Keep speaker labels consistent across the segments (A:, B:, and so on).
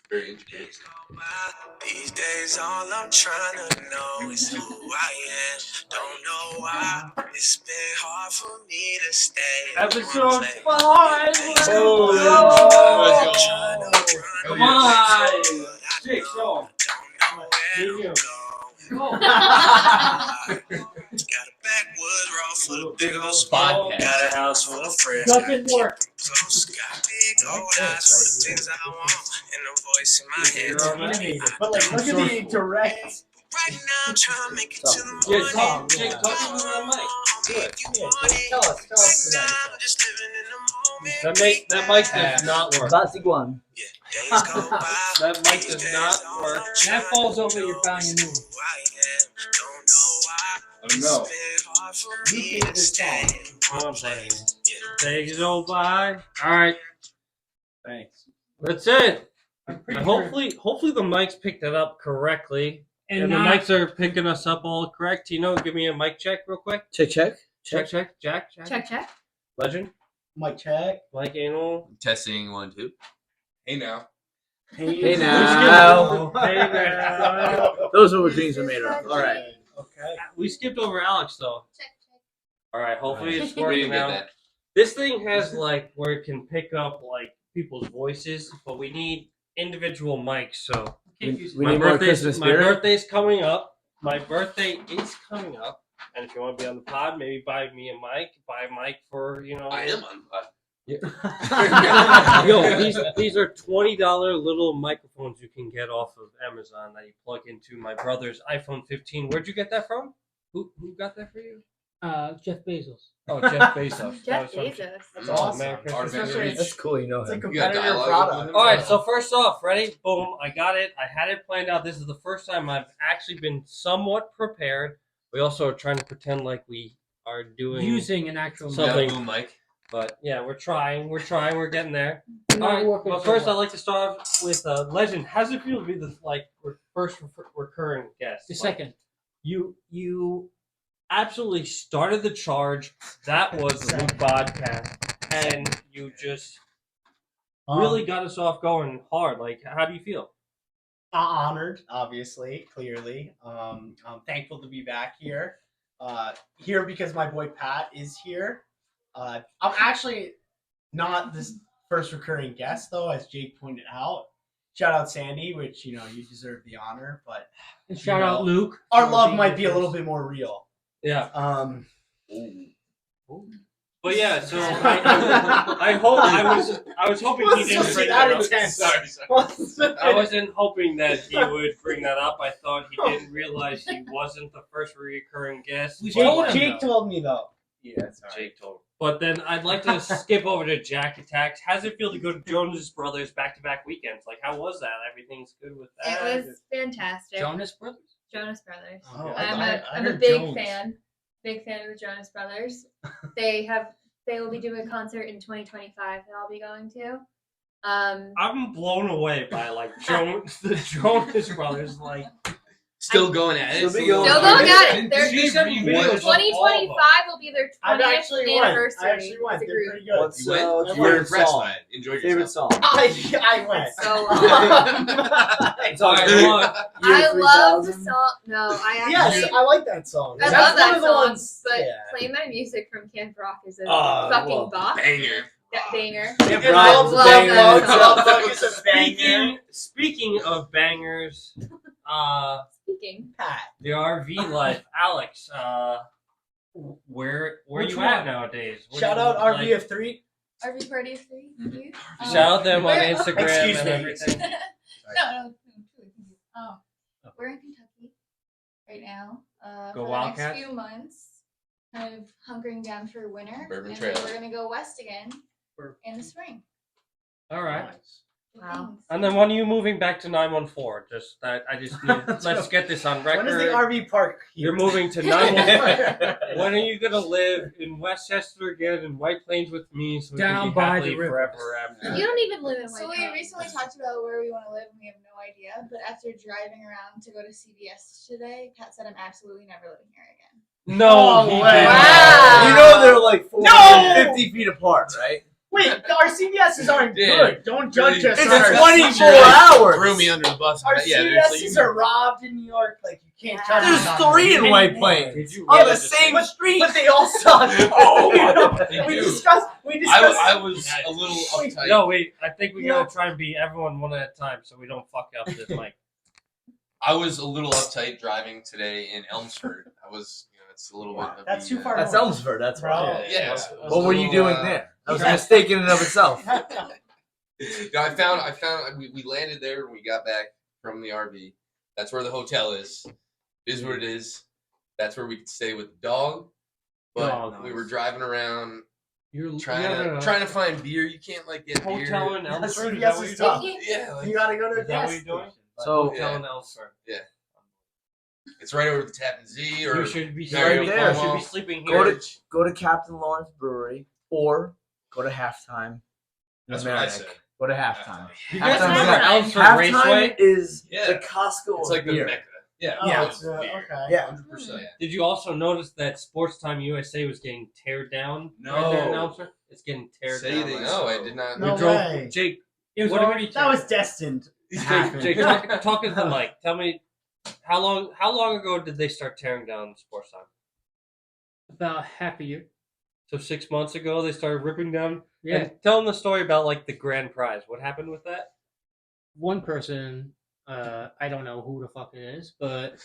A: Very interesting.
B: These days, all I'm trying to know is who I am. Don't know why it's been hard for me to stay.
C: Episode 5.
D: Come on.
C: 6, yo.
B: Got a backwoods raw full of big old
D: Bodcast.
B: Got a house full of friends.
C: Doesn't work.
B: Close. Got big old eyes for the things I want. And a voice in my head.
E: But like, look at the direct.
B: Right now, I'm trying to make it to the
C: Yeah,
B: morning.
C: Jake, talk to me on that mic.
E: Tell us
B: I'm just living in the moment.
C: That mic does not work.
F: Basiguan.
B: Days go by.
C: That mic does not work.
D: That falls over, you're buying a new one.
A: I don't know.
C: Days go by. All right,
E: Thanks.
C: that's it.
D: I'm pretty
C: And
D: sure.
C: hopefully the mics picked it up correctly.
D: And
C: And the
D: not,
C: mics are picking us up all correct. Tino, give me a mic check real quick.
F: Check.
C: Check. Jack.
G: Check.
C: Legend.
E: Mic check.
C: Mike Anal.
A: Testing 1, 2. Hey now.
F: Hey now.
C: Hey, man.
F: Those are what dreams are made of. All right.
E: Okay.
C: We skipped over Alex though.
G: Check.
C: All right, hopefully it's
A: We
C: working
A: didn't get
C: now.
A: that.
C: This thing has like where it can pick up like people's voices, but we need individual mics. So
F: We
C: my
F: need more
C: birthday's
F: Christmas
C: my
F: spirit.
C: birthday's coming up. My birthday is coming up, and if you want to be on the pod, maybe buy me a mic. Buy a mic for
A: I am on pod.
C: Yo, these are $20 little microphones you can get off of Amazon that you plug into my brother's iPhone 15. Where'd you get that from? Who got that for you?
D: Jeff Bezos.
C: Oh, Jeff Bezos.
G: Jeff
C: That was
G: Bezos.
E: That's
C: Oh,
E: awesome.
C: man,
A: Artificial
F: That's cool. You know
E: It's a
F: him.
A: You got
E: competitor
A: dialogue
E: product.
C: All right, so first off, ready? Boom, I got it. I had it planned out. This is the first time I've actually been somewhat prepared. We also are trying to pretend like we are doing
D: Using an actual
A: You
C: So-
A: got a
C: Something.
A: boom mic.
C: but yeah, we're trying, we're getting there.
D: mic.
C: All right,
D: Working
C: but
D: so
C: first I'd
D: well.
C: like to start off with Legend. How's it feel to be the first recurring guest?
D: The
C: Like,
D: second.
C: You absolutely started the charge. That was the new podcast, and you just really got us off going hard. Like, how do you feel?
E: Honored, obviously, clearly. I'm thankful to be back here. Here because my boy Pat is here. I'm actually not this first recurring guest, though, as Jake pointed out. Shout out Sandy, which, you deserve the honor, but
D: And shout out Luke.
E: our
D: for
E: love
D: being
E: might be a
D: first.
E: little bit more real.
C: Yeah,
A: Ooh.
C: but yeah. So I hope I was hoping he didn't bring that up.
A: Sorry.
C: I wasn't hoping that he would bring that up. I thought he didn't realize he wasn't the first recurring guest.
D: We
C: But-
D: told him.
E: Jake told me, though.
A: Yeah, sorry.
C: Jake told him. But then I'd like to skip over to Jack Attacks. How's it feel to go to Jonas Brothers back-to-back weekends? Like, how was that? Everything's good with that?
G: It was fantastic.
D: Jonas Brothers.
G: Jonas Brothers.
E: Oh,
G: I'm a big fan. Big fan of the Jonas Brothers. They will be doing a concert in 2025 that I'll be going to.
C: I'm blown away by like the Jonas Brothers. Like,
A: Still going at it.
F: Still going
G: Still going at it. They're
C: She sent me videos of all of
G: 2025 will be their
E: I
G: 20th
E: actually
G: anniversary.
E: went.
G: as a
E: They're
G: group.
E: pretty good.
F: What's
A: You went?
F: what's
A: You
F: your
A: were
F: favorite
A: impressed
F: song?
A: by it. Enjoyed
F: Favorite
A: yourself.
F: song?
E: I went.
G: So
F: It's all
C: Alright,
F: good.
C: look,
G: I love the
F: 3000.
G: song. No, I actually.
E: Yes, I like that song.
G: I
E: That's
G: love
E: one
G: that
E: of the
G: song,
E: ones-
G: but
E: yeah.
G: Play My Music from Camp Rock is a
F: Oh,
G: fucking
F: well,
G: bop.
A: Banger.
G: That banger.
F: Camp
E: It
F: Rock
E: loves
F: is a
G: love
F: banger.
G: that song.
E: Love is a banger.
C: speaking of bangers,
G: Speaking.
E: Pat.
C: the RV life, Alex. Where
D: Which
C: you
D: one?
C: at nowadays? What
E: Shout
C: do you
E: out
C: like?
E: RVF3.
G: RV Party 3.
A: Mhm.
C: Shout out them on
G: We're-
C: Instagram
E: Excuse
C: and
E: me.
C: everything.
G: No, truly. We're in Kentucky right now.
C: Go
G: For the
C: Wildcats.
G: next few months, kind of hunkering down for winter,
A: Bourbon
G: and
A: Trail.
G: then we're gonna go west again in the spring.
C: All right.
G: Good Wow. things.
C: And then when are you moving back to 914? I just need, let's get this on record.
E: When is the RV park here?
C: You're moving to 914. When are you gonna live in Westchester again in White Plains with me so we
D: Down
C: can be
D: by
C: happily
D: the river.
C: forever after?
G: You don't even live in
H: So
G: White
H: we
G: Plains.
H: recently talked about where we want to live and we have no idea. But after driving around to go to CVS today, Pat said I'm absolutely never living here again.
C: No, he
E: way.
C: didn't.
G: Wow.
F: You know they're like 450 feet apart, right?
E: Wait, our CVSs aren't
A: Yeah.
E: good. Don't judge us.
F: It's
E: on our
F: 24
E: CVS.
F: hours.
A: Threw me under the bus.
E: Our
A: Yeah,
E: CVSs are robbed in New York. Like you can't judge
F: There's
E: us on
F: 3 in
E: them.
F: White Plains.
C: Did you
F: On
C: really
F: the
C: just
F: same
C: say-
F: street.
E: But they all suck.
A: They
E: we
A: do.
E: discussed.
A: I was a little uptight.
C: No, wait. I think we
E: You
C: gotta
E: know-
C: try and be everyone one at a time so we don't fuck up this mic.
A: I was a little uptight driving today in Elmsford. I was, it's a little bit. Of
E: That's
A: the,
E: too far
F: That's
E: north.
F: Elmsford. That's
E: Bro.
F: right.
A: Yeah.
F: What were you doing there? That was a mistake in and of itself.
A: I found we landed there when we got back from the RV. That's where the hotel is. It is what it is. That's where we could stay with the dog. But we were driving around
C: You're
A: trying to find beer. You can't get
C: hotel
A: beer.
C: in Elmsford. Is
E: CVS
C: that what
E: is
C: you're
E: tough.
C: doing?
A: Yeah,
E: You gotta go to a
C: Is that what
E: gas
C: you're doing?
E: station.
F: So
C: Hotel in Elmsford.
A: it's right over the Tappan Zee or
C: You should be
A: Mario
C: sleeping.
F: there.
C: You should be
A: Cuomo.
C: sleeping
F: Go
C: here.
F: to go to Captain Lawrence Brewery or go to halftime.
A: That's what I
F: Merrick.
A: said.
F: Go to halftime.
C: You guys
F: Halftime's
C: remember
F: not-
C: Elmsford
F: Halftime
C: Raceway?
F: is
A: Yeah.
F: the Costco
A: It's
F: of
A: like the
F: beer.
A: Mecca. Yeah,
E: Oh,
F: Yeah.
E: it's, okay.
F: Yeah.
A: 100%.
C: Did you also notice that Sports Time USA was getting teared down?
A: No.
C: Right there in Elmsford? It's getting teared
A: Say
C: down.
A: they
C: right
A: know.
C: now.
A: I did not.
E: No
C: We drove.
E: way.
C: Jake,
D: It was
C: What
D: already
E: That was destined to happen.
C: Jake, talk into the mic. Tell me, how long ago did they start tearing down Sports Time?
D: about half a year.
C: So 6 months ago they started ripping down.
D: Yeah.
C: And tell them the story about the grand prize. What happened with that?
D: One person, I don't know who the fuck it is, but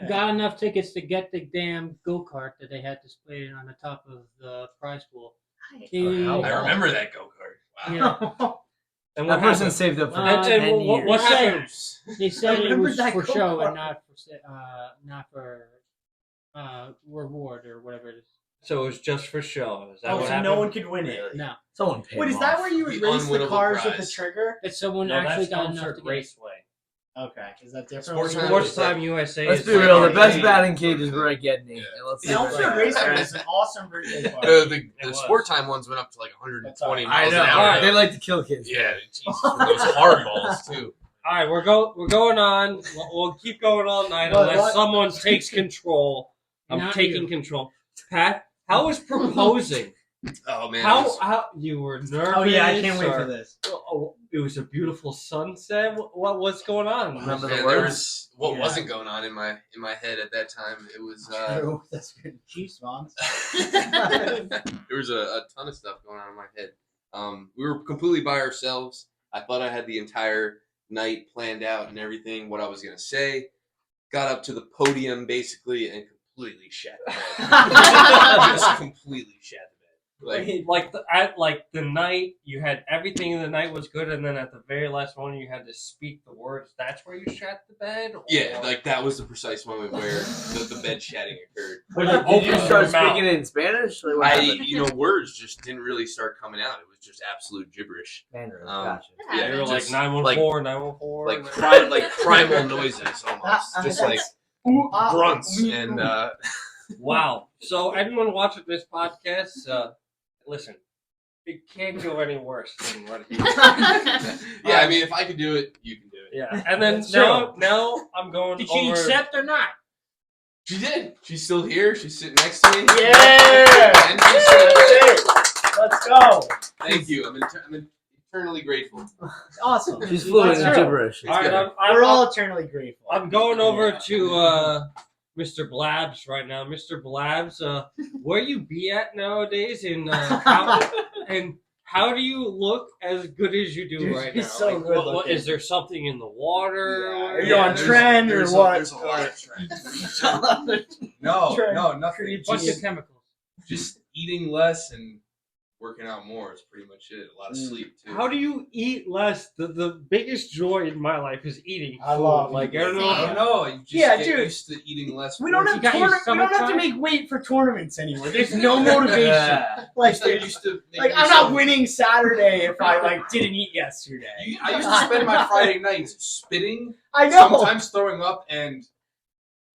D: got enough tickets to get the damn go-kart that they had displayed on the top of the prize pool. They-
A: I remember that go kart. Wow.
D: Yeah.
C: And
F: That
C: what
F: person
C: happened?
F: saved up for
D: And
F: 10
C: what,
F: years.
C: what
D: They
C: happened?
D: They said
E: I
D: it
E: remember
D: was
E: that
D: for show
E: go-kart.
D: and not for reward or whatever it is.
C: So it was just for show. Is that
E: Oh,
C: what
E: so
C: happened?
E: no one could win it.
D: No,
F: Someone paid
E: Wait, is
F: him
E: that
F: off.
E: where you would
A: The
E: race the
A: unwinnable
E: cars with the
A: prize.
E: trigger?
D: that someone
C: No,
D: actually
C: that's
D: got
C: Elmsford
D: enough to get.
C: Raceway.
E: Okay, is that different?
A: Sports Time.
C: Sports Time USA.
F: Let's
C: is
F: be
C: like
F: real. The
C: arcade.
F: best batting cage is where I get Nate.
A: Yeah.
F: And let's
E: The
F: see
E: Elmsford
F: what-
E: Raceway is an awesome birthday party.
A: The
C: was.
A: sport time ones went up to 120
F: I
A: miles
F: know.
A: an hour.
F: They like to kill kids.
A: Yeah, Jesus, those hard balls too.
C: All right, we're going on. We'll keep going all night
E: What-
C: unless
E: what?
C: someone takes control. I'm
D: Not
C: taking
D: you.
C: control. Pat, how was proposing?
A: Oh man,
C: How you were nervous?
E: Oh yeah, I can't wait
C: or-
E: for this.
C: Oh, it was a beautiful sunset. What's going on?
F: Remember the
A: man,
F: words?
A: there was what
E: Yeah.
A: wasn't going on in my head at that time. It was
E: True. That's good. Chiefs, Mons.
A: there was a ton of stuff going on in my head. We were completely by ourselves. I thought I had the entire night planned out and everything, what I was gonna say. Got up to the podium basically and completely shat the bed. Just completely shat the bed.
C: Like the night you had everything in the night was good, and then at the very last one you had to speak the words. That's where you shat the bed. Or-
A: Yeah, that was the precise moment where the bed shatting occurred.
C: When you
F: Did you
C: opened
F: start
C: your mouth.
F: speaking it in Spanish? Like, what happened?
A: Words just didn't really start coming out. It was just absolute gibberish.
F: Mandarin.
A: Um,
F: Gotcha.
A: Yeah,
C: You were like
A: just
C: 914, 914.
A: like primal noises almost, just like grunts and
C: Wow. So anyone watching this podcast, listen, it can't go any worse than what he
A: yeah. I mean, if I could do it, you can do it.
C: Yeah. And then
E: That's
C: now I'm going
D: Did she
C: over.
D: accept or not?
A: She did. She's still here. She's sitting next to me.
E: Yeah.
A: And she's sitting
E: That's it. Let's go.
A: Thank you. I'm eternally grateful.
E: Awesome.
F: She's fluent in
E: That's true.
F: gibberish.
C: All right,
A: good.
E: We're all eternally grateful.
C: I'm going over
E: Yeah.
C: to Mr. Blabs right now. Mr. Blabs, where you be at nowadays, and how do you look as good as you do
E: Dude,
C: right
E: he's
C: now?
E: so good
C: what,
E: looking.
C: is there something in the water?
E: Are you on
A: there's-
E: trend or
A: there's
E: what?
A: There's a lot of trend.
E: Trend.
A: No, nothing.
D: Bunch of
A: Just,
D: chemicals.
A: just eating less and working out more is pretty much it. A lot of sleep too.
C: How do you eat less? The biggest joy in my life is eating food.
E: I love
C: like I
E: eating.
C: don't know.
A: I don't know. You just
E: Yeah,
A: get
E: dude.
A: used to eating less.
E: We don't
A: portions.
E: have
D: You got your
E: we don't have to
D: summertime?
E: make weight for tournaments anymore. There's no motivation.
F: Yeah.
E: Like,
A: Just get used to
E: like
A: making
E: I'm not
A: yourself-
E: winning Saturday if I didn't eat yesterday.
A: I used to spend my Friday nights spitting,
E: I know.
A: sometimes throwing up, and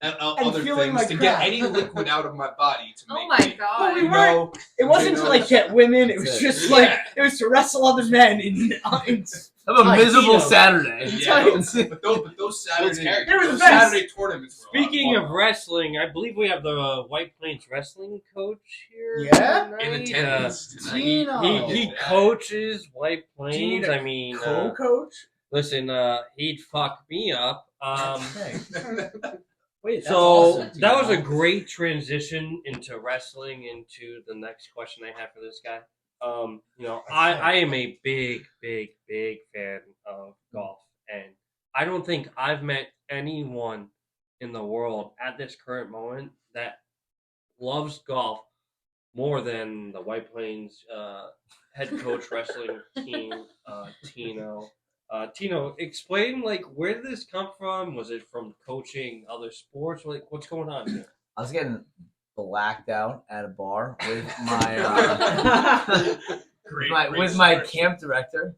A: other
E: feeling
A: things
E: like
A: to
E: crap.
A: get any liquid out of my body to make
G: Oh my
A: me,
G: god.
E: But we
A: you
E: weren't-
A: know,
E: It wasn't
A: You
E: to
A: know,
E: like get women. It was
F: that's
E: just
A: it.
E: like
A: Yeah.
E: it was to wrestle other men in
F: Have a miserable
D: Tino.
F: Saturday.
A: Yeah, but those Saturday,
E: They were the
A: those
E: best.
A: Saturday tournaments. Were
C: Speaking
A: a lot
C: of
A: fun.
C: wrestling, I believe we have the White Plains wrestling coach here.
E: Yeah?
C: tonight.
A: In attendance tonight.
E: Tino.
C: He coaches White
E: Do you need
C: Plains.
E: a
C: I mean,
E: co-coach?
C: listen, he'd fuck me up.
D: Wait, that's
C: So
D: awesome,
C: that was a
D: Tino.
C: great transition into wrestling, into the next question I have for this guy. I am a big fan of golf, and I don't think I've met anyone in the world at this current moment that loves golf more than the White Plains head coach wrestling team, Tino. Tino, explain where did this come from? Was it from coaching other sports? What's going on here?
F: I was getting blacked out at a bar with my with my camp director,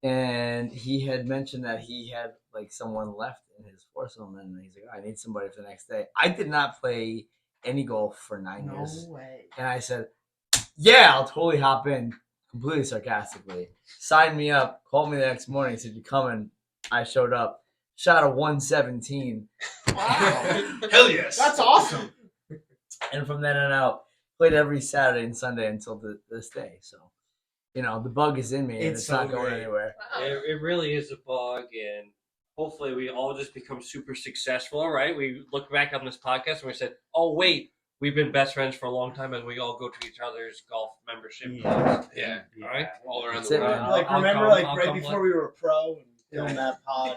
F: and he had mentioned that he had someone left in his foursome, and he's like, I need somebody for the next day. I did not play any golf for 9 years,
E: way.
F: and I said, yeah, I'll totally hop in, completely sarcastically. Signed me up, called me the next morning, said, you coming? I showed up, shot a 117.
E: Wow.
A: Hell yes.
E: That's awesome.
F: And from then on out, played every Saturday and Sunday until this day. So, the bug is in me, and
E: It's
F: it's
E: so
F: not going
E: great.
F: anywhere.
G: Wow.
C: It really is a bug, and hopefully we all just become super successful, right? We look back on this podcast and we said, oh, wait, we've been best friends for a long time, and we all go to each other's golf membership clubs.
A: Yeah.
C: All right?
A: All around
F: That's
A: the
F: it,
A: world.
F: man.
C: I'll
E: Remember,
C: come- I'll
E: right
C: come
E: before we were pro and filmed that pod.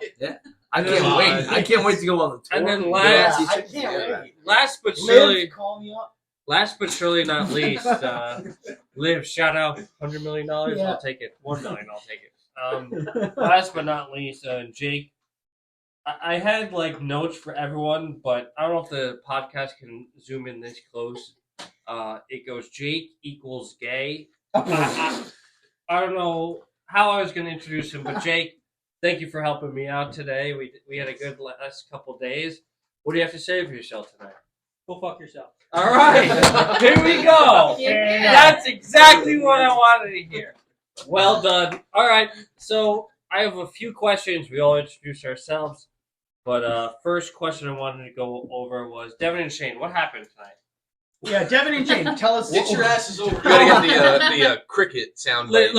F: I
C: And
F: can't
C: then,
F: wait. I can't wait to go on the tour.
C: and then
F: Yeah,
C: last-
E: I can't wait.
C: Last but surely,
E: Liv, call me up.
C: not least, Liv, shout out $100 million.
E: Yeah.
C: I'll take it. $1 million, I'll take it. Last but not least, Jake. I had notes for everyone, but I don't know if the podcast can zoom in this close. It goes Jake equals gay. I don't know how I was going to introduce him, but Jake, thank you for helping me out today. We had a good last couple days. What do you have to say for yourself tonight?
D: Go fuck yourself.
C: All right, here we go.
G: Yeah.
C: That's exactly what I wanted to hear. Well done. All right, so I have a few questions. We all introduce ourselves, but first question I wanted to go over was Devin and Shane. What happened tonight?
E: Yeah, Devin and Jane, tell us.
A: Get your asses over. You gotta get the cricket sound.
C: Look!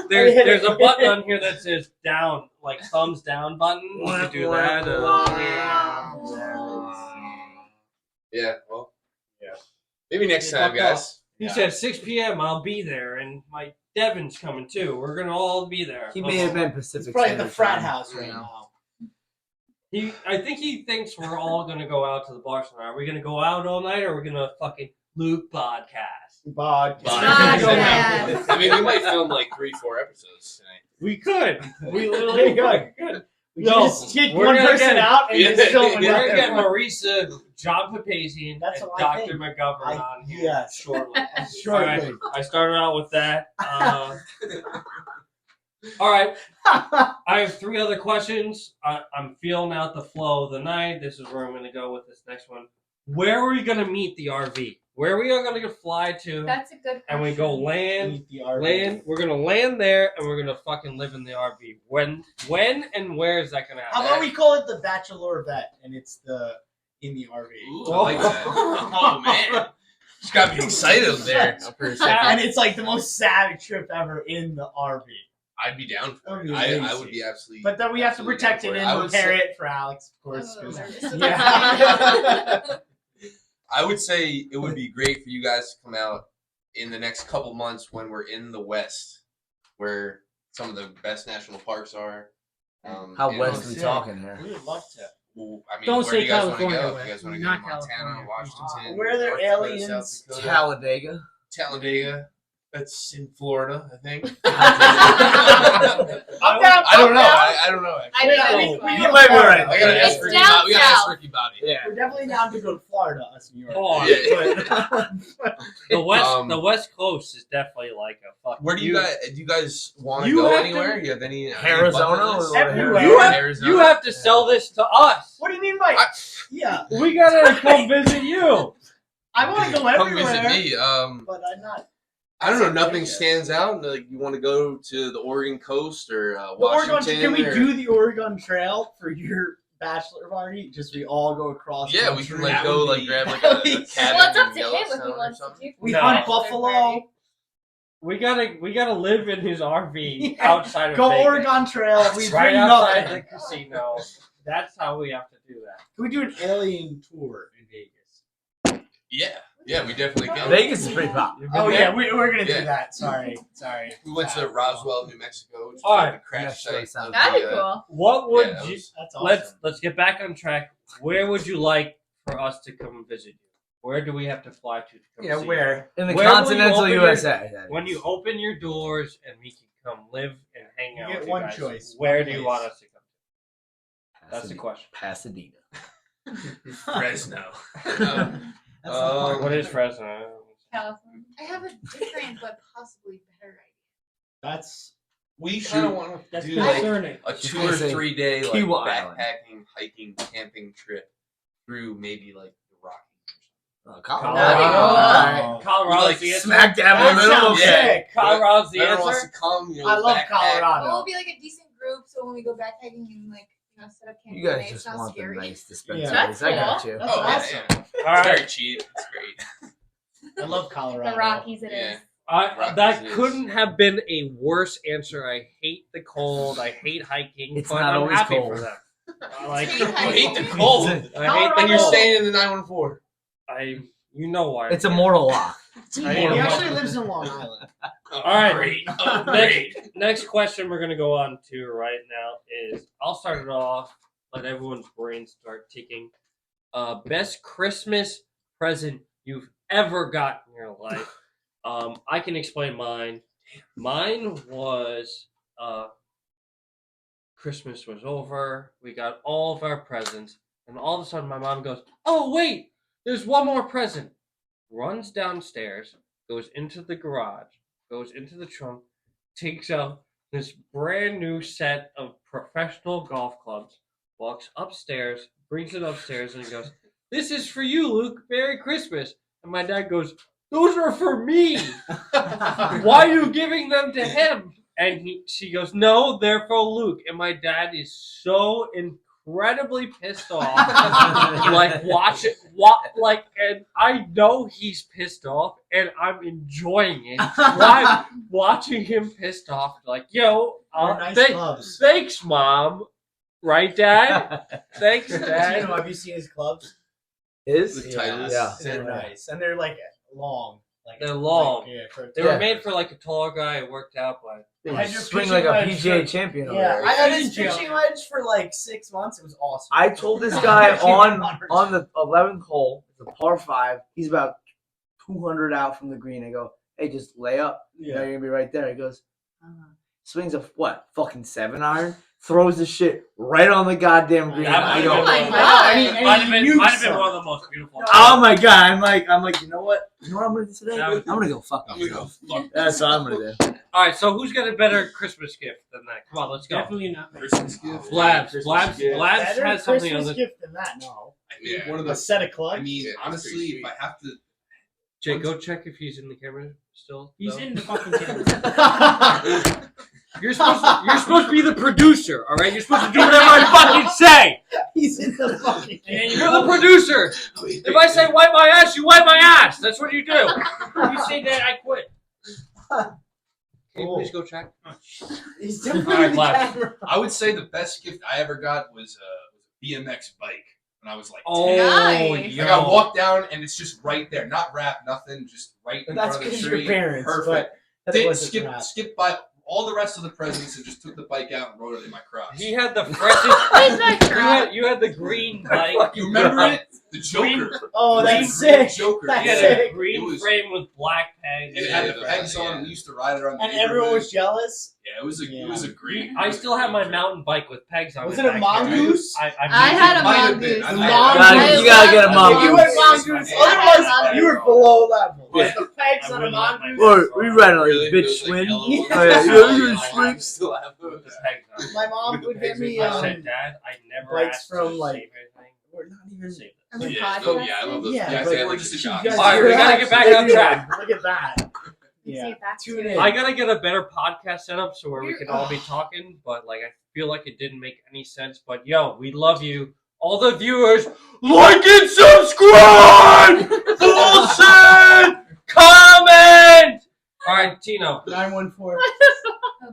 C: There's a button on here that says down, thumbs down button. You can do that.
A: Yeah. Well. Yeah. Maybe next time, guys.
C: He said 6 p.m. I'll be there, and my Devin's coming too. We're gonna all be there.
F: He may have been
E: It's
F: Pacific
E: probably the
F: Standard
E: frat
F: Time,
E: house
F: you
E: right
F: know.
E: now.
C: I think he thinks we're all gonna go out to the bar tonight. Are we gonna go out all night, or are we gonna fucking Luke podcast?
E: Podcast.
G: Podcast.
A: I mean, we might film 3-4 episodes tonight.
C: We could. We literally could.
E: We
C: No,
E: just kick
C: we're
E: one
C: gonna
E: person
C: get-
E: out and
A: Yeah.
E: just film
A: We're
C: We're
E: another
C: gonna get
E: one.
C: Marisa, John Papazian,
E: That's
C: and
E: what I
C: Dr.
E: think.
C: McGovern on here
E: yes.
C: shortly.
E: Shortly.
C: All right, I started out with that. All right, I have 3 other questions. I'm feeling out the flow of the night. This is where I'm going to go with this next one. Where are we going to meet the RV? Where we are going to fly to,
G: That's a good question.
C: and we go land.
E: Meet the RV.
C: Land. We're gonna land there, and we're gonna fucking live in the RV. When, and where is that gonna
E: How
C: happen?
E: about we call it the Bachelorette and it's in the RV?
A: Ooh, I like that. Oh man, just got me excited there for a second.
E: And it's the most savage trip ever in the RV.
A: I'd be down for
E: That'd
A: it.
E: be
A: I
E: amazing.
A: would be absolutely.
E: But then we have to
A: absolutely
E: protect
A: down
E: it
A: for I
E: and
A: would
E: repair
A: say-
E: it for Alex, of course.
G: Oh,
E: 'cause-
G: nervous.
E: yeah.
A: I would say it would be great for you guys to come out in the next couple months when we're in the West, where some of the best national parks are.
F: How
A: and-
F: west we
E: sick.
F: talking here?
E: We would love to.
A: Well, I mean,
D: Don't
A: where
D: say
A: do you guys want to
D: California
A: go?
D: West.
A: You guys want to go
D: Not
A: to Montana,
D: California.
A: Washington?
E: Where are there
A: North Dakota,
E: aliens?
A: South Dakota?
F: Talladega.
A: Talladega. That's in Florida, I think.
E: I'm down.
A: I don't know.
E: I'm down.
A: I don't know.
G: I
E: Wait,
G: know.
E: we- we
F: You
E: go
F: might be
E: Florida.
F: right.
A: I gotta ask
G: It's
A: Ricky.
G: down
A: We gotta ask
G: south.
A: Ricky Bobby.
F: Yeah.
E: We're definitely down to go to Florida, us New York.
C: Oh,
A: Yeah.
C: the West Coast is definitely like a fucking.
A: Where do you guys want to
C: You
A: go
C: have to-
A: anywhere? You have any
F: Arizona?
A: bucket list?
E: Everywhere.
C: You have,
A: Arizona?
C: you have to sell this to us.
E: What do you mean by?
A: I-
E: Yeah,
C: We gotta come visit you.
E: I want to go
A: Come
E: everywhere.
A: visit me.
E: But I'm not.
A: I don't know. Nothing stands out. Like you want to go to the Oregon coast or
E: The
A: Washington?
E: Oregon, can we
A: or...
E: do the Oregon Trail for your bachelor party? Just we all go across.
A: Yeah, we
E: country?
A: can like
E: That
A: go
E: would
A: like
E: be-
A: grab like
E: that
A: a
E: would be
A: cabin
G: Well, it's up
A: in
G: to him if
A: Yellowstone
G: he
A: or
G: wants to
A: something.
G: do.
E: We
C: No.
E: hunt
G: bachelor
E: buffalo.
G: party.
C: We gotta live in his RV
E: Yeah.
C: outside of
E: Go
C: Vegas.
E: Oregon Trail. We
C: right
E: bring
C: outside
E: nothing.
C: the casino. That's how we have to do that.
E: Can we do an alien tour in Vegas?
A: Yeah, we definitely can.
F: Vegas is pretty popular.
E: Oh yeah, we're gonna
A: Yeah.
E: do that. Sorry.
A: We went to Roswell, New Mexico, which is
C: All
A: like
C: right.
A: the crash
F: That's really
A: site. of
G: That'd be
A: the,
G: cool.
C: What would
A: that
C: you?
A: was-
E: That's awesome.
C: Let's get back on track. Where would you like for us to come visit you? Where do we have to fly to come
E: Yeah,
C: see
E: where?
F: In the
C: Where will you
F: continental
C: open your-
F: USA. that
C: you? When
F: is.
C: you open your doors and we can come live and hang
E: You
C: out
E: get
C: with
E: one
C: you guys,
E: choice,
C: where
E: one
C: do you
E: place.
C: want us to come to? That's the question.
F: Pasadena.
A: Fresno.
E: That's the hard
C: What
E: one.
C: is Fresno?
G: California.
H: I have a different but possibly better idea.
E: That's
A: We kind of want to
D: That's
A: do like
D: concerning.
A: a
F: She's
A: 2
F: gonna
A: or
F: say
A: 3 day like
F: Kiwa Island.
A: backpacking, hiking, camping trip through maybe like the Rockies.
C: Colorado. Colorado's
E: Alright.
C: the answer.
F: Smack dab in
E: That
F: the middle.
E: sounds
F: Okay.
E: sick.
C: Colorado's the
A: Whoever wants
C: answer.
A: to come,
E: I love
A: backpack.
E: Colorado.
H: Well, we'll be like a decent group, so when we go backpacking and like set up camp,
F: You guys
H: it's
F: just
H: not
F: want the
H: scary.
F: nice dispensaries.
G: That's
F: I got
G: cool.
F: you.
E: That's
A: Oh
E: awesome.
A: yeah.
C: All
A: It's
C: right.
A: very cheap. It's great.
E: I love Colorado.
G: The Rockies it is.
A: Yeah.
C: That
A: Rockies is-
C: couldn't have been a worse answer. I hate the cold. I hate hiking.
F: It's
C: but
F: not
C: I'm
F: always
C: happy
F: cold.
C: for them. I like.
H: Hate
A: You hate the cold.
C: I hate the
A: And you're
C: cold.
A: staying in the 914.
C: You know why.
F: It's a mortal lock.
E: He
C: I hate
E: actually
C: them.
E: lives in Long Island.
A: Oh,
C: All right.
A: Great. Oh, great.
C: Next question we're gonna go on to right now is I'll start it off. Let everyone's brains start ticking. Best Christmas present you've ever got in your life. I can explain mine. Mine was Christmas was over. We got all of our presents, and all of a sudden my mom goes, "Oh wait, there's one more present." Runs downstairs, goes into the garage, goes into the trunk, takes out this brand new set of professional golf clubs, walks upstairs, brings it upstairs, and he goes, "This is for you, Luke. Merry Christmas." And my dad goes, "Those are for me. Why are you giving them to him?" And she goes, "No, they're for Luke." And my dad is so incredibly pissed off. Like, watch it. And I know he's pissed off, and I'm enjoying it. Why watching him pissed off? Like, yo,
E: They're nice clubs.
C: thanks, Mom. Right, Dad? Thanks, Dad.
E: Have you seen his clubs?
F: Is?
A: The Titans.
F: Yeah.
E: They're nice, and they're like long. Like
C: They're long. They
F: Yeah.
C: were made for like a taller guy who worked out, but
F: They
E: Had your
F: swing
E: pitching
F: like a
E: wedge
F: PGA
E: for-
F: champion over
E: Yeah,
F: there.
E: I had his
D: Yeah.
E: pitching wedge for like 6 months. It was awesome.
F: I told this guy
E: Pitching
F: on
E: wedge.
F: the 11th hole, it's a par 5. He's about 200 out from the green. I go, "Hey, just lay up. You know, you're gonna be right there." He goes, swings a fucking 7-iron, throws the shit right on the goddamn green.
C: That
F: I
C: might
F: go,
G: Oh my
E: And
G: god.
E: he- and
C: might
E: he
C: have
E: nukes
C: been
E: them.
C: one of the most beautiful.
F: "Oh my god!" I'm like, you know what? You know what I'm gonna do today?
C: That was-
F: I'm gonna go fuck
A: I'm gonna go
F: myself.
A: fuck
F: That's what I'm gonna do.
C: All right, so who's got a better Christmas gift than that? Come on, let's go.
D: Definitely not.
A: Christmas gift.
C: Blabs
A: Christmas gift.
E: Better
C: has something on
E: Christmas
C: the.
E: gift than that. No,
A: I mean,
B: Yeah.
A: one of
E: a
A: the.
E: set of clubs.
B: I mean,
A: Yeah, that's
B: honestly,
A: pretty
B: if I have to,
C: Jay, go check if he's in the camera still.
D: He's
C: though.
D: in the fucking camera.
C: You're supposed to be the producer, all right? You're supposed to do whatever I fucking say.
E: He's in the fucking.
D: And
C: You're the producer. If I say wipe my ass, you wipe my ass. That's what you do. If you say that, I quit. Can you
E: Cool.
C: please go check?
E: He's definitely
C: All right,
E: in the
C: Blabs.
E: camera.
B: I would say the best gift I ever got was a BMX bike when I was like 10.
C: Oh,
G: Nice.
C: yo.
B: Like I walk down and it's just right there, not wrapped, nothing, just right in
E: That's
B: front of the
E: because
B: tree.
E: your parents.
B: Perfect.
E: But
B: They
E: that wasn't rap.
B: skip by all the rest of the presents and just took the bike out and rode it in my crotch.
C: He had the freshest.
G: Where's my crop?
C: You had the green bike.
B: You remember it? The Joker.
E: Oh,
B: Green
E: that's sick.
B: Joker.
E: That's
C: He had
E: sick.
C: a green
B: It was-
C: frame with black pegs.
B: It
A: Yeah,
B: had the pegs on.
A: yeah.
B: We used to ride it around the
E: And everyone
B: neighborhood.
E: was jealous.
B: Yeah, it was a great.
C: I still have my mountain bike with pegs on
E: Was
C: it.
E: it a
C: back there.
E: mongoose?
G: I had a
B: Might have
G: mongoose.
B: been. I
E: The
B: might
E: mongoose.
B: have
F: You gotta get a
G: I
F: mongoose.
E: You went mongoose.
G: I had a
E: Otherwise, you were below level.
C: Yeah.
E: The pegs
C: I
E: on a
C: wouldn't let my
E: mongoose.
F: Or we ran on
A: Really?
F: a bitch
A: Those, like,
F: swing.
A: yellow
F: Oh,
A: ones?
F: yeah,
A: Yeah,
F: you
A: I
F: swing.
A: still have those.
C: With the pegs on it.
E: My mom would get me
C: I said, Dad, I never
E: bikes
C: asked
E: from,
C: to
E: like-
C: save anything.
E: We're not even.
C: Save
G: On the
A: Yeah,
G: podcast.
A: I love those.
E: Yeah,
A: Yeah,
B: but
A: they had
B: we're
A: like
B: just
A: the
B: a
A: shocks.
B: guys-
C: All right, we gotta get back on track.
E: Look at that.
G: can
E: Yeah.
G: see it back
E: Tune
G: to
E: in.
G: it.
C: I gotta get a better podcast setup so where we can all be talking, but like I feel like it didn't make any sense. But yo, we love you, all the viewers. Like and subscribe. Bullshit. Comment. All right, Tino.
E: 914.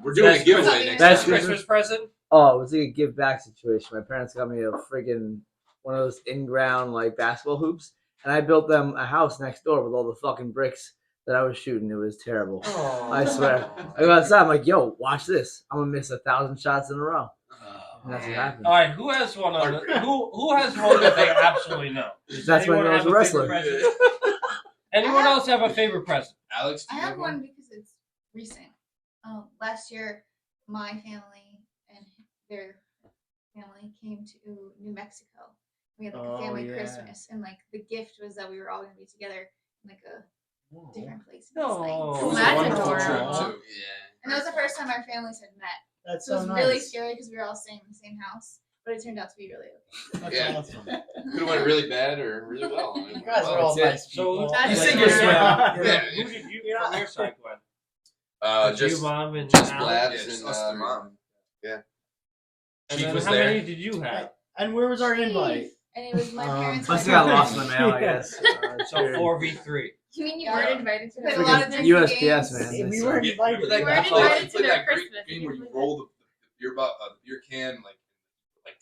A: We're doing a
C: Best
A: giveaway
C: Christmas-
A: next
C: Best
A: time.
C: Christmas present.
F: Oh, it was like a give back situation. My parents got me a friggin' one of those in-ground like basketball hoops, and I built them a house next door with all the fucking bricks that I was shooting. It was terrible. I swear. I go outside. I'm like, yo, watch this. I'm gonna miss 1,000 shots in a row. And that's what happened.
C: All right, who has one on the, who has one that they absolutely know? Does
F: That's when
C: anyone
F: I was
C: have
F: a
C: favorite
F: wrestler.
C: present? Anyone else have a favorite present?
A: Alex, do
H: I
A: you
H: have one because it's recent. Last year, my family and their family came to New Mexico. We had like a family Christmas, and like the gift was that we were all gonna be together in like a different place. It was,
C: Oh.
A: It was
G: That's
A: a wonderful
G: adorable.
A: trip too. Yeah.
H: and that was the first time our families had met.
E: That's
H: So it
E: so
H: was
E: nice.
H: really scary because we were all staying in the same house, but it turned out to be really okay.
E: That's
A: Yeah.
E: awesome.
A: Could have went really bad or really well.
E: You guys are all
F: That's it.
E: nice
C: So
E: people.
C: that's
A: You
C: like-
A: sing your song.
C: Yeah.
A: Yeah.
C: Who did you from your side, Glenn?
A: Just
C: you, mom, and
A: just
C: Alex?
A: Blabs
I: Yeah, just
A: and
I: us three.
A: mom.
C: And
A: Chief
C: then
A: was
C: how
A: there.
C: many did you have?
E: And where was our invite?
H: And it was my parents.
F: Must
H: my
F: have got lost
H: brother.
F: in the mail, I guess.
C: So 4v3.
G: You mean you
H: Yeah.
G: weren't invited to
H: Played a
G: the
H: lot of
F: Freaking
H: different
F: USPS,
H: games.
F: man.
E: We weren't invited.
A: But that,
G: You weren't
A: that's like,
G: invited
A: it's
G: to
A: like
G: their
A: that great
G: Christmas.
A: game
G: You
A: where you
G: can
A: roll the beer can like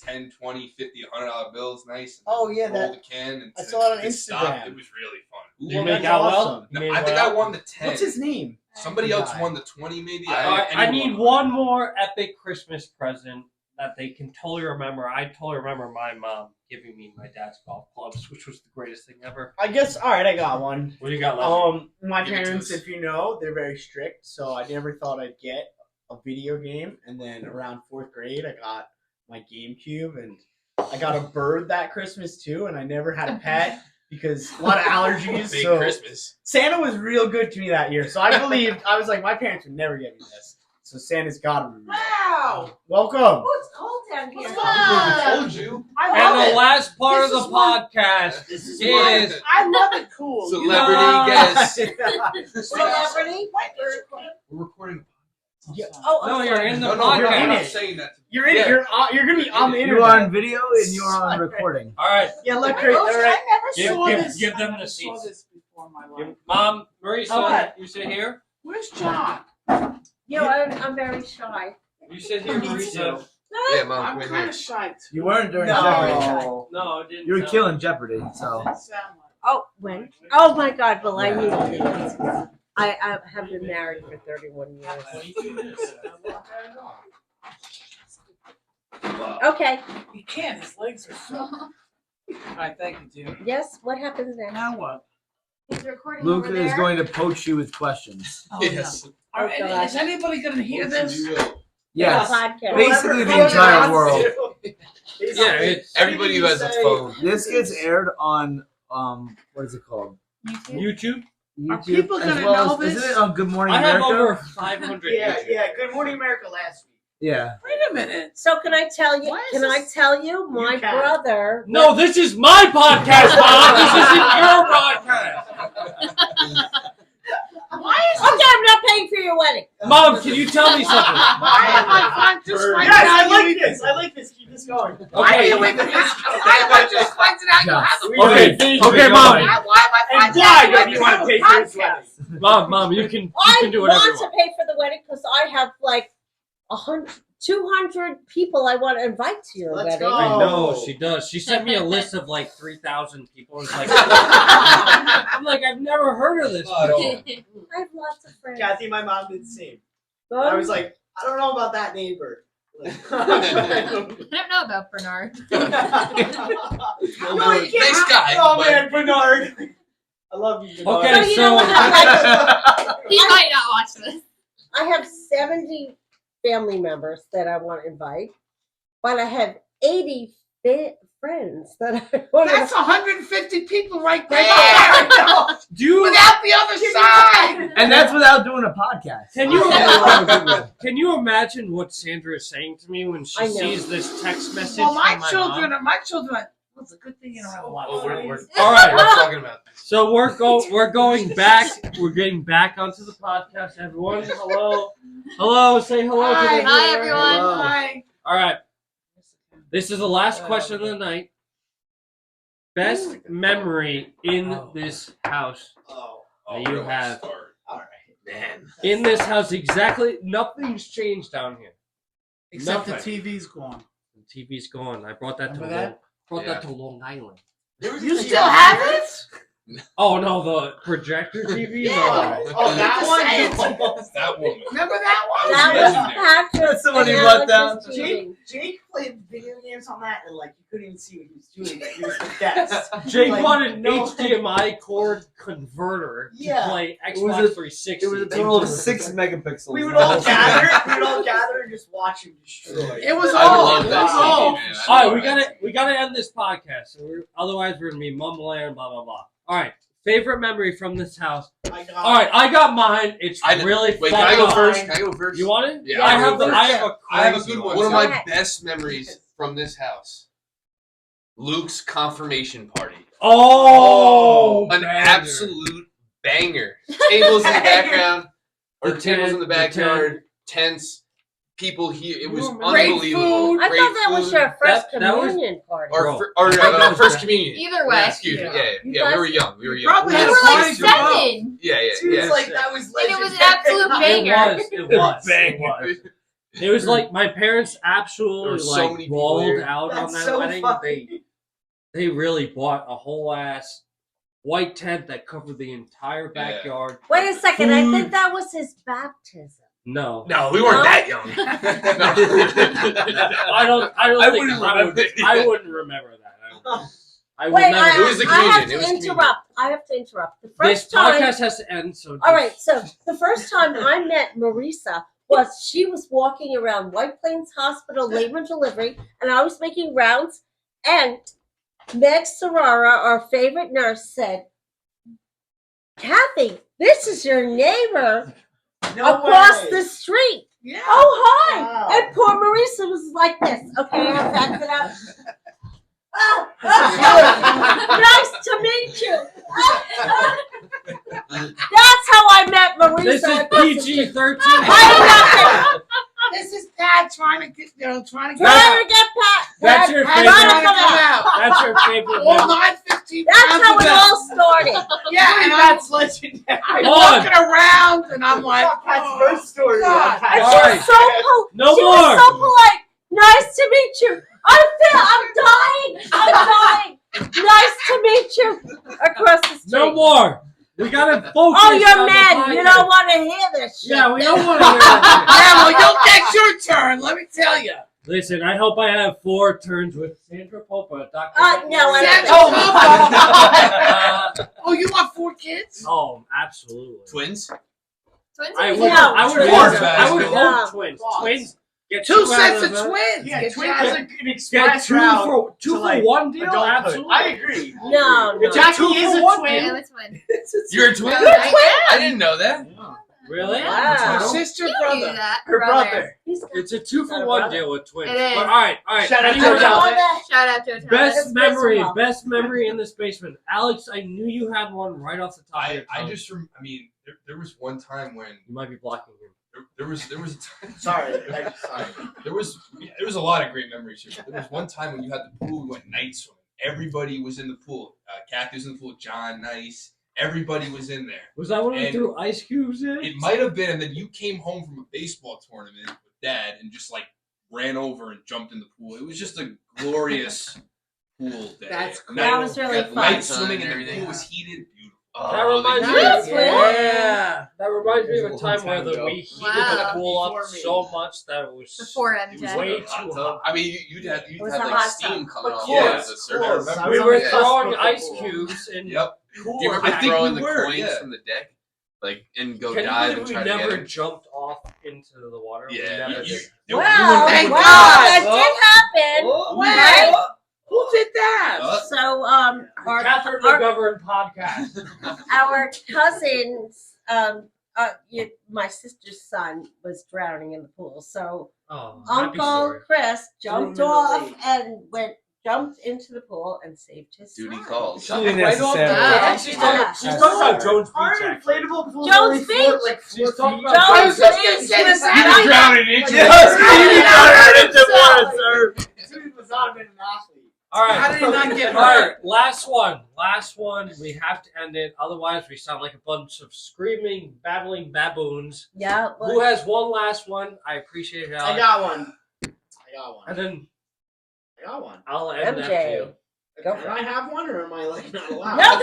A: 10, 20, 50, $100 bills, nice. And
E: Oh,
A: then
E: yeah,
A: roll
E: that-
A: the can and
E: I saw it on
A: it stopped.
E: Instagram.
A: It was really fun.
C: Did
A: Who
C: you
A: won
C: make
A: that?
C: out well?
E: awesome.
C: You
A: No,
C: made
A: I think
C: well?
A: I won the 10.
E: What's his name?
A: Somebody
E: I
A: else
E: forgot.
A: won the 20, maybe.
C: I need one more epic Christmas present that they can totally remember. I totally remember my mom giving me my dad's golf clubs, which was the greatest thing ever.
E: I guess. All right, I got one.
C: What do you got left?
E: My
A: Give it to
E: parents,
A: us.
E: if you know, they're very strict, so I never thought I'd get a video game. And then around 4th grade, I got my GameCube, and I got a bird that Christmas too. And I never had a pet because a lot of allergies.
A: Big
E: so
A: Christmas.
E: Santa was real good to me that year, so I believed. I was like, my parents would never get me this. So Santa's got to be real.
J: Wow!
E: Welcome.
J: Oh, it's cold down here.
A: I told you.
J: I
C: And
J: love
C: the
J: it.
C: last part
J: This
C: of
J: is
C: the
J: what-
C: podcast
J: This is
C: is
J: I love it cool.
A: Celebrity
E: Ah.
A: guest.
J: Celebrity?
A: We're recording.
E: Yeah.
J: Oh,
C: no, you're in the
A: No,
E: you're
C: podcast.
E: in
A: I'm
E: it.
A: not saying that.
E: You're in.
A: Yeah.
E: You're gonna be on the
F: You're
E: internet.
F: on video and you're on recording.
C: All right,
E: Yeah, look
J: Oh
E: great.
J: my
E: All
J: gosh,
E: right.
J: I never saw
C: Give-
J: this.
C: give them
J: I
C: the
J: never saw
C: seats.
J: this before in my life.
C: Mom, Marisa,
J: Okay.
C: you sit here.
J: Where's John?
K: You know, I'm very shy.
C: You sit here,
J: Me
C: Marisa.
J: too.
A: Yeah, Mom,
J: I'm
A: come in
J: kind
A: here.
J: of shy too.
F: You weren't during Jeopardy.
E: No.
C: No, it didn't.
F: You were
C: sound-
F: killing Jeopardy, so.
J: Doesn't sound like.
K: Oh, when? Oh my God! Well, I need it. I have been married for 31 years. Okay.
J: He can't. His legs are so. All right, thank you, Jim.
K: Yes. What happens next?
J: Now what?
H: He's recording
F: Luke
H: over
F: is
H: there.
F: going to poach you with questions.
J: Oh,
A: Yes.
J: no. All right,
K: God.
J: is anybody going to hear this?
A: You will.
F: Yes.
K: Podcast.
F: Basically the entire world.
C: Yeah, it's
A: Everybody who has a phone.
F: This gets aired on what is it called?
C: YouTube.
J: Are
F: YouTube,
J: people
F: as
J: gonna
F: well
J: know
F: as,
J: this?
F: Isn't it on Good Morning
C: I have
F: America?
C: over 500.
E: Yeah,
C: YouTube.
E: yeah. Good Morning America last week.
F: Yeah.
J: Wait a minute.
K: So can I tell you?
J: Why is
K: Can I
J: this-
K: tell you? My
E: You can.
K: brother.
C: No, this is my podcast, Mom. This isn't your podcast.
J: Why is
K: Okay, I'm not paying for your wedding.
C: Mom, can you tell me something?
J: Why am I finding just right
E: Yes,
J: now?
E: I
J: you
E: like this. I like this. Keep this going.
J: Why are
C: Okay.
J: you even? Why am I just finding out you have the?
C: Okay,
F: Okay,
C: Mom.
J: Why am I
E: And
J: finding
E: why
J: out
E: don't you want to pay for his
J: podcast?
E: wedding?
C: Mom, you can
K: I
C: do whatever you
K: want to
C: want.
K: pay for the wedding because I have like 200 people I want to invite to your
E: Let's
K: wedding.
E: go.
C: I know she does. She sent me a list of like 3,000 people. It's like I'm like I've never heard of this.
A: Oh,
C: before.
K: I have lots of friends.
E: Kathy, my mom did the same. I was like, I don't know about that neighbor. Like,
G: I don't know about Bernard.
A: Nice guy.
E: Oh
A: but-
E: man, Bernard. I love you, Bernard.
C: Okay,
K: So you know what I like?
G: He might not watch this.
K: I have 70 family members that I want to invite, but I have 80 friends that I want
J: That's
K: to
J: 150 people right there.
C: Do you,
J: Without the other side.
F: And that's without doing a podcast.
C: can you imagine what Sandra is saying to me when she
K: I know.
C: sees this text message
J: Well, my
C: from my
J: children
C: mom?
J: are my children. Well, it's a good thing you don't have a lot
A: Oh,
J: of
A: we're
J: friends.
C: All right.
A: talking about this.
C: So we're going back. We're getting back onto the podcast. Everyone, hello. Say hello to the
G: Hi,
C: viewer.
G: everyone.
C: Hello.
J: Hi.
C: All right. This is the last question of the night. Best memory in this house that you have.
E: All right, man.
C: In this house, exactly. Nothing's changed down here.
J: Except
C: Nothing.
J: the TV's gone.
C: The TV's gone. I brought that
J: Remember
C: to
J: that?
C: that to Long Island.
J: You still have it?
C: Oh no, the projector TV.
J: Yeah.
C: No.
E: Oh, that one.
A: That woman.
J: Remember that one?
K: That
A: was
K: was
A: legendary.
K: Patrick.
F: Somebody
K: and
F: brought
K: Alex's
F: down-
K: TV.
E: Jake played video games on that, and like you couldn't even see what he was doing. But he was the best.
C: Jake
E: Like,
C: bought an
E: no-
C: HDMI cord converter to
E: Yeah.
C: play
F: It was
C: Xbox
F: a-
C: 360.
F: It was a total of 6 megapixels.
E: We would all gather and just watch him destroy.
J: It was
A: I
J: all.
A: love
J: It
A: that
J: was
A: TV,
J: all.
A: man. I
C: All right,
A: love
C: we gotta end this podcast. So otherwise, we're gonna be mumbling and blah blah blah. All right, favorite memory from this house. All right, I got mine. It's really
A: Wait,
C: fucked
A: can I go
C: up.
A: first? Can I go first?
C: You want it?
A: Yeah,
C: I
A: I'll
C: have
A: go
C: the.
A: first.
C: I have a.
A: I have a
C: crazy
A: good one. One of my
K: Go ahead.
A: best memories from this house. Luke's confirmation party.
C: Oh,
A: An
C: banger.
A: absolute banger. Tables in the background, or
C: The
A: tables in the
C: tent,
A: backyard, tents, people here. It was
C: Great
A: unbelievable.
K: I
A: Great
K: thought that was
A: food.
K: your first
C: That was-
K: communion party.
A: Or first communion.
G: Either way.
A: Excuse me.
J: Yeah.
A: Yeah,
K: You
A: we
K: guys-
A: were young. We were young.
J: Probably
G: We
J: had
G: were
J: a
G: like
J: party for both.
G: 7.
A: Yeah.
E: She was
C: Yes.
E: like, that was
G: And it was an
E: legendary.
G: absolute banger.
C: It was.
A: Banger.
C: It was like my parents
A: There
C: absolutely
A: were so
C: like
A: many people
C: rolled
A: here.
C: out on
E: That's
C: that
E: so
C: wedding.
E: funny.
C: They really bought a whole ass white tent that covered the entire
A: Yeah.
C: backyard.
K: Wait a second, I
C: Food.
K: think that was his baptism.
C: No.
A: No, we weren't
K: No?
A: that young.
C: I don't
A: I
C: think
A: wouldn't
C: I would.
A: remember it.
C: I wouldn't remember that. I would
K: Wait,
C: never.
A: It was the
K: I have
A: communion. It
K: to
A: was
K: interrupt. I have to interrupt. The
C: This
K: first time.
C: podcast has to end. So
K: All right, so the first time I met Marisa was she was walking around White Plains Hospital labor and delivery, and I was making rounds, and Meg Serrara, our favorite nurse, said, "Kathy, this is your neighbor across the street.
J: Yeah.
K: Oh, hi!"
E: Wow.
K: And poor Marisa was like this. Okay, I'll back it up. Nice to meet you. That's how I met Marisa.
C: this is PG-13.
K: I
J: This is Pat trying to get, trying to
K: trying
J: get.
K: to get Pat.
C: That's your
J: Pat
C: favorite.
J: trying to come out.
C: That's your favorite.
J: All
C: memory.
J: 9:15.
K: That's how it all started.
J: Yeah, and
E: That's legendary.
J: I'm
C: Hold on.
J: walking around, and I'm like,
E: Pat's
J: oh,
E: first story.
J: God.
K: And
C: All
K: she
C: right.
K: was so polite.
C: No
K: she
C: more.
K: was so polite. Nice to meet you. I'm dying. I'm dying. Nice to meet you. Across the street.
C: No more. We gotta focus.
K: Oh,
C: on
K: you're
C: the
K: mad. You
C: podcast.
K: don't want to hear this shit.
C: Yeah, we don't want to hear that.
J: Yeah, well, you'll get your turn. Let me tell you.
C: Listen, I hope I have 4 turns with Sandra Popa, Dr.
K: No, I
J: Sandra
K: don't.
C: Uh,
J: Oh, you want 4 kids?
C: oh, absolutely.
A: Twins?
G: Twins
C: I
G: are
C: would,
K: No,
C: I would,
K: twins.
C: hope, I would
K: No.
C: hope twins. Twins get
J: 2
C: out
J: sets of
C: the-
J: twins.
E: Yeah,
J: Get
E: twins
J: your-
E: is an
C: Get
E: express
C: 2
E: route
C: for
E: to,
C: 2
E: like,
C: for 1 deal.
E: adulthood.
C: Absolutely.
E: I agree.
K: No, no.
E: Jackie
C: Two
E: is
C: for
E: a
C: one,
E: twin.
G: I'm a twin.
A: You're a twin?
G: I
A: I didn't know that.
C: Really?
K: Wow.
J: Your sister,
G: You knew
J: brother.
G: that.
E: Her brother.
K: He's got
C: It's a 2 for
K: Got a
C: 1
K: brother.
C: deal with twins.
G: It is.
C: But, all right.
E: Shout out to
C: Anyway,
E: Joe.
G: Shout out to a
C: Best
K: That's
C: memory,
K: well.
C: best memory in this basement. Alex, I knew you had one right off the top of your
A: I
C: tongue.
A: just, I mean, there was one time when
C: You might be blocking him.
A: there was a time.
E: Sorry.
A: There was a lot of great memories here. There was one time when you had the pool. We went night swimming. Everybody was in the pool. Kathy was in the pool. John, nice. Everybody was in there.
C: Was that when we
A: And
C: threw ice cubes in?
A: It might have been, and then you came home from a baseball tournament with Dad and just like ran over and jumped in the pool. It was just a glorious pool day.
J: That's cool.
K: That was really
A: Got
K: fun.
A: night swimming and the
J: everything.
A: pool was heated. Beautiful.
C: That reminds me.
K: That's
C: Yeah, that reminds me of a time where we heated the
G: Wow.
C: pool up
E: Before me.
C: so much that it was
G: Before
A: It was
G: MJ.
C: way
A: like
C: too
A: a
C: hot.
A: I mean, you'd
K: It was
A: have
K: a
A: like
K: hot
A: steam
K: tub.
A: coming
E: Of
A: off
E: course,
A: the
E: of
A: surface.
E: course. I
C: We
E: was
C: were
E: on the
C: throwing
E: cusp of
C: ice
E: the pool.
C: cubes and
A: Yep.
C: cool.
A: Do you remember
C: I think
A: throwing
C: we
A: the
C: were,
A: coins
C: yeah.
A: from the deck, like and go
C: Can you
A: dive
C: believe
A: and
C: we
A: try to
C: never
A: get it?
C: jumped off into the water? We
A: Yeah,
C: never
A: you-
C: did.
A: you-
K: Wow,
J: Thank
K: wow,
J: God.
K: that did happen.
E: Oh,
K: Right?
J: Who did that?
K: So, our
C: Catherine
K: our-
C: McGovern podcast.
K: our cousins, my sister's son was drowning in the pool. So
C: Oh, happy
K: Uncle
C: story.
K: Chris jumped
E: Threw him in the
K: off
E: lake.
K: and jumped into the pool and saved his
A: Duty
K: son.
A: calls.
F: Totally
E: Right off the
F: necessary.
E: bat.
C: She's
K: Yeah.
C: talking about Jones Beach.
E: Our
C: Actually.
E: inflatable pool
K: Jones
E: only
K: Beach?
E: float like 4
C: She's talking
E: feet.
C: about
K: Jones
E: I was just gonna
K: Beach
E: say
K: was
E: the
K: not-
E: same.
C: drowning in
E: Dude was not even an athlete.
C: All right.
J: How did he not get
C: All right,
J: hurt?
C: last one. We have to end it. Otherwise, we sound like a bunch of screaming, babbling baboons.
K: Yeah.
C: Who has one last one? I appreciate it, Alex.
E: I got one.
C: And then
E: I got one.
C: I'll end after
K: MJ.
C: you.
K: Go
E: Can
K: for
E: I
K: it.
E: have one, or am I like not allowed?
K: No,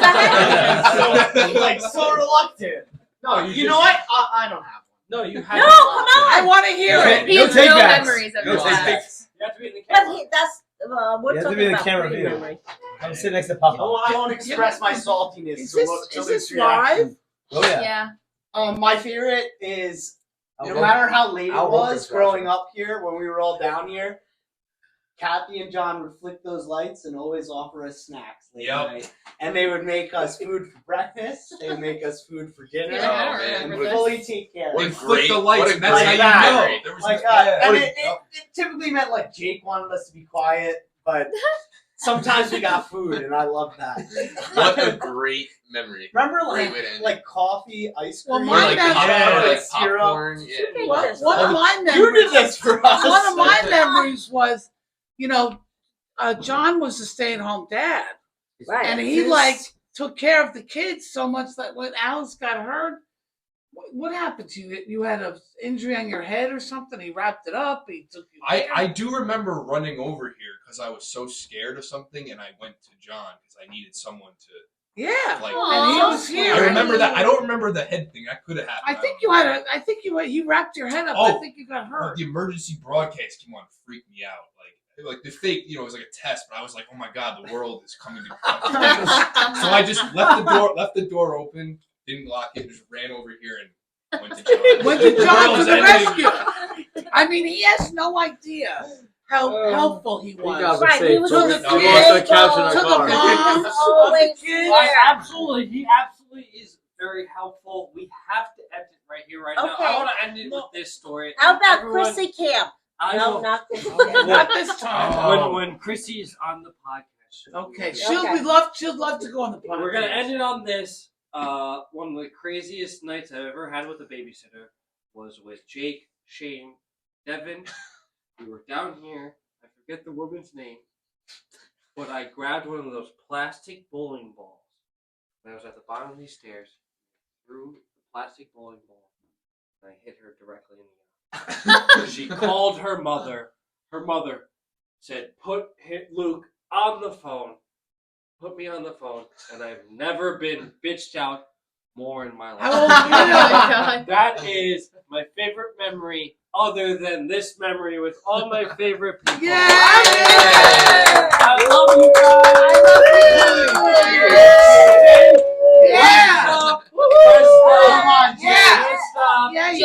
K: go ahead.
E: so reluctant.
C: No,
E: You know what? I don't have one.
C: No, you have
K: No, come
J: I
K: on.
J: want to hear it.
G: He has
F: take
G: no
F: backs.
G: memories of
F: No
G: his
F: take
G: life.
F: backs.
C: You have to be in the
K: But
C: camera.
K: that's we're
F: You have to
K: talking
F: be in the
K: about
F: camera
K: free
F: view.
K: memory.
F: I'm sitting next to Papa.
E: I won't express my saltiness.
J: Is
E: to
J: this-
E: look- to
J: is
E: Luke's
J: this live?
E: reaction.
F: Oh yeah.
G: Yeah.
E: My favorite is no
F: I'll
E: matter how late it
F: I'll
E: was
F: this
E: growing
F: watching.
E: up here when we were all down here. Kathy and John would flick those lights and always offer us snacks late
A: Yep.
E: night. And they would make us food for breakfast. They would make us food for dinner.
G: Yeah, I don't
A: man.
E: And
G: remember
E: fully
G: this.
E: take care
A: What
E: of
A: a
E: us.
A: great,
I: the lights,
A: what a
I: and that's
A: great
E: how you
A: memory.
I: know. There was
E: Like,
I: yeah.
E: and it typically meant like Jake wanted us to be quiet, but sometimes we got food, and I love that.
A: What a great memory.
E: Remember,
A: Great way to end it.
E: like coffee, ice
J: Well,
E: cream,
J: my
A: Or like,
J: memory-
A: or like
E: syrup.
A: popcorn. Yeah.
J: One of my
E: You
J: memories.
E: did this for us.
J: One of my memories was, John was a stay-at-home dad,
K: Right.
J: and he took care of the kids so much that when Alice got hurt, what happened to you? You had an injury on your head or something. He wrapped it up. He took you.
I: I do remember running over here because I was so scared of something, and I went to John because I needed someone to
J: Yeah,
I: like.
J: and he
G: Aw.
J: was here.
I: I remember that. I don't remember the head thing. That could have happened.
J: I think you had a. I think he wrapped your head up. I
I: Oh.
J: think you got
I: But
J: hurt.
I: the emergency broadcast came on, freaked me out. Like the fake, it was like a test, but I was like, oh my god, the world is coming to. So I just left the door open, didn't lock it, just ran over here and went to John.
J: Went to
I: The
J: John
I: world
J: for
I: is
J: the
I: ending.
J: rescue. I mean, he has no idea how helpful he was.
F: got
K: Right, he was
J: Took
K: a
J: the
K: great
F: couch in our
J: Took
F: car.
J: the moms,
K: Always
J: kids.
K: there.
C: Absolutely, he absolutely is very helpful. We have to end it right here, right now.
K: Okay.
C: I want to end it with this story.
K: How about
C: Everyone-
K: Chrissy Camp?
C: I
K: No,
C: will-
K: not Chrissy Camp.
J: Not this time.
C: when Chrissy is on the podcast.
J: Okay,
K: Okay.
J: she'd love to go on the podcast.
C: We're gonna end it on this. One of the craziest nights I've ever had with a babysitter was with Jake, Shane, Devin. We were down here. I forget the woman's name, but I grabbed one of those plastic bowling balls. And I was at the bottom of these stairs, threw the plastic bowling ball, and I hit her directly in the eye. She called her mother. Her mother said, hit Luke on the phone. Put me on the phone, and I've never been bitched out more in my life.
J: How old
G: Oh my god.
C: That is my favorite memory, other than this memory with all my favorite people.
J: Yeah!
C: I love you guys.
J: Yeah!
C: Press stop.
J: Come on,
C: Press stop.
J: Yeah, yeah.